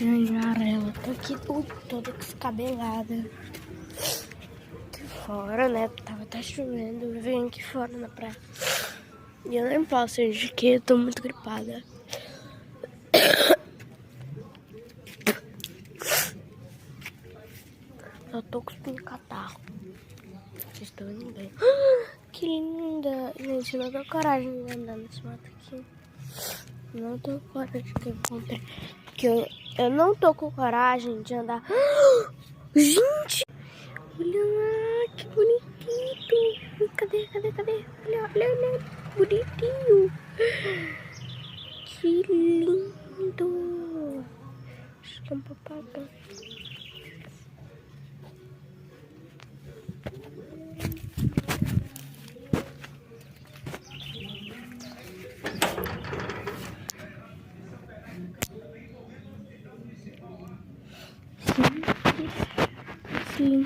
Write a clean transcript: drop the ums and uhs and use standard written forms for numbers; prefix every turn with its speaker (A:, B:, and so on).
A: Ganhar ela. Tô aqui toda descabelada. Aqui fora, né? Tava até chovendo. Eu vim aqui fora na praia. E eu nem posso ir de que eu tô muito gripada. Eu tô com catarro. Vocês estão indo bem. Que linda! Gente, eu não tenho coragem de andar nesse mato aqui. Não tô com coragem de encontrar. Porque eu não tô com coragem de andar. Gente! Olha lá, que bonitinho! Cadê? Olha, bonitinho! Que lindo! Acho que é um papagaio. Sim.